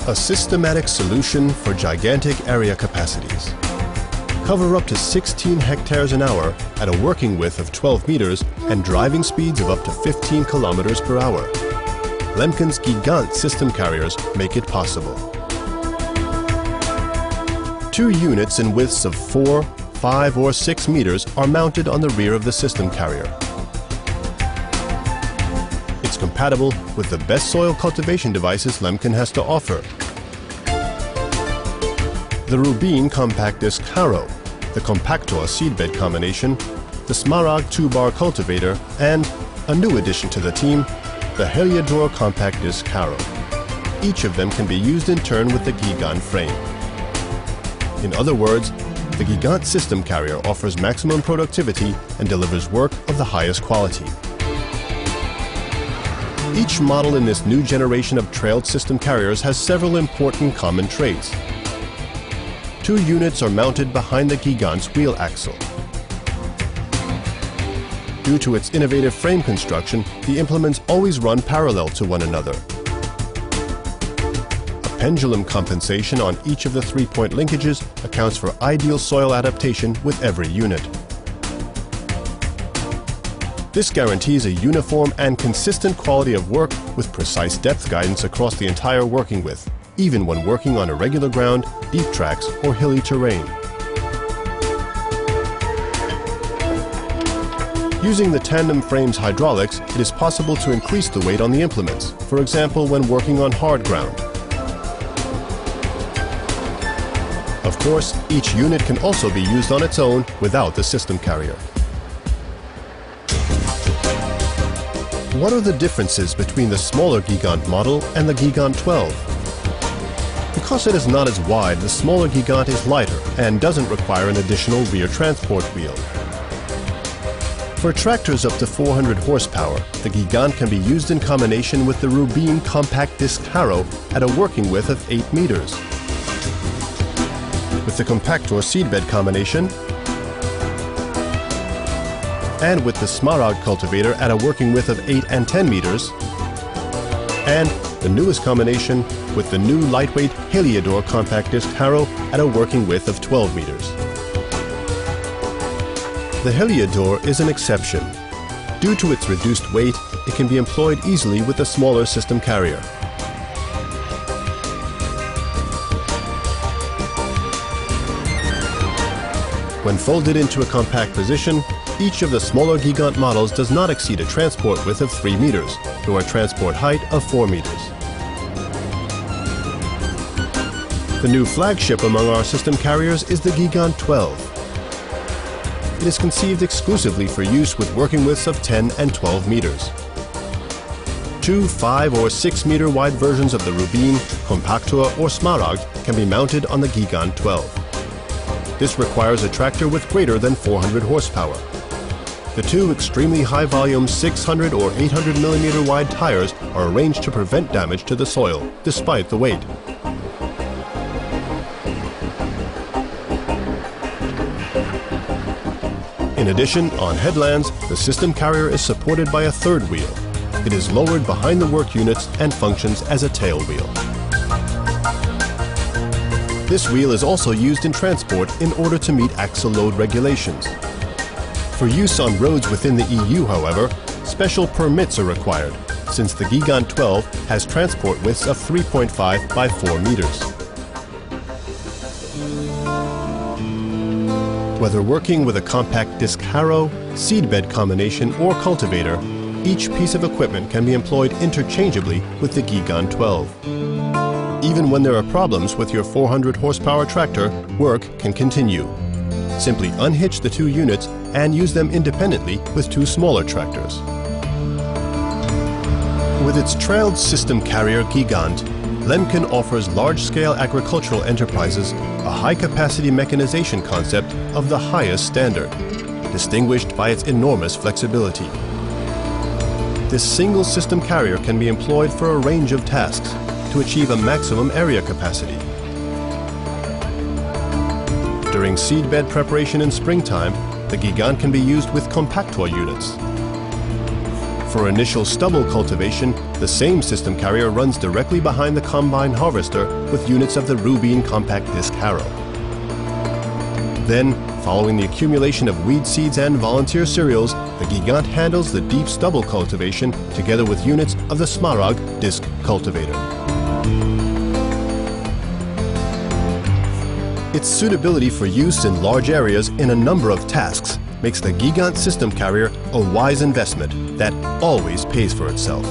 A systematic solution for gigantic area capacities. Cover up to 16 hectares an hour at a working width of 12 meters and driving speeds of up to 15 kilometers per hour. Lemken's Gigant system carriers make it possible. 2 units in widths of 4, 5 or 6 meters are mounted on the rear of the system carrier. It's compatible with the best soil cultivation devices Lemken has to offer. The Rubin compact disc harrow, the Compactor seedbed combination, the Smaragd 2-bar cultivator, and, a new addition to the team, the Heliodor compact disc harrow. Each of them can be used in turn with the Gigant frame. In other words, the Gigant system carrier offers maximum productivity and delivers work of the highest quality. Each model in this new generation of trailed system carriers has several important common traits. 2 units are mounted behind the Gigant's wheel axle. Due to its innovative frame construction, the implements always run parallel to one another. A pendulum compensation on each of the 3-point linkages accounts for ideal soil adaptation with every unit. This guarantees a uniform and consistent quality of work with precise depth guidance across the entire working width, even when working on irregular ground, deep tracks, or hilly terrain. Using the tandem frame's hydraulics, it is possible to increase the weight on the implements, for example when working on hard ground. Of course, each unit can also be used on its own without the system carrier. What are the differences between the smaller Gigant model and the Gigant 12? Because it is not as wide, the smaller Gigant is lighter and doesn't require an additional rear transport wheel. For tractors up to 400 horsepower, the Gigant can be used in combination with the Rubin compact disc harrow at a working width of 8 meters. With the Compactor seedbed combination and with the Smaragd cultivator at a working width of 8 and 10 meters, and the newest combination with the new lightweight Heliodor compact disc harrow at a working width of 12 meters. The Heliodor is an exception. Due to its reduced weight, it can be employed easily with a smaller system carrier. When folded into a compact position, each of the smaller Gigant models does not exceed a transport width of 3 meters, nor a transport height of 4 meters. The new flagship among our system carriers is the Gigant 12. It is conceived exclusively for use with working widths of 10 and 12 meters. 2, 5 or 6 meter wide versions of the Rubin, Compactor or Smaragd can be mounted on the Gigant 12. This requires a tractor with greater than 400 horsepower. The 2 extremely high-volume 600 or 800 millimeter wide tires are arranged to prevent damage to the soil, despite the weight. In addition, on headlands, the system carrier is supported by a third wheel. It is lowered behind the work units and functions as a tail wheel. This wheel is also used in transport in order to meet axle load regulations. For use on roads within the EU, however, special permits are required, since the Gigant 12 has transport widths of 3.5 by 4 meters. Whether working with a compact disc harrow, seedbed combination, or cultivator, each piece of equipment can be employed interchangeably with the Gigant 12. Even when there are problems with your 400 horsepower tractor, work can continue. Simply unhitch the 2 units and use them independently with 2 smaller tractors. With its trailed system carrier Gigant, Lemken offers large-scale agricultural enterprises a high-capacity mechanization concept of the highest standard, distinguished by its enormous flexibility. This single system carrier can be employed for a range of tasks to achieve a maximum area capacity. During seedbed preparation in springtime, the Gigant can be used with Compactor units. For initial stubble cultivation, the same system carrier runs directly behind the combine harvester with units of the Rubin compact disc harrow. Then, following the accumulation of weed seeds and volunteer cereals, the Gigant handles the deep stubble cultivation together with units of the Smaragd disc cultivator. Its suitability for use in large areas in a number of tasks makes the Gigant system carrier a wise investment that always pays for itself.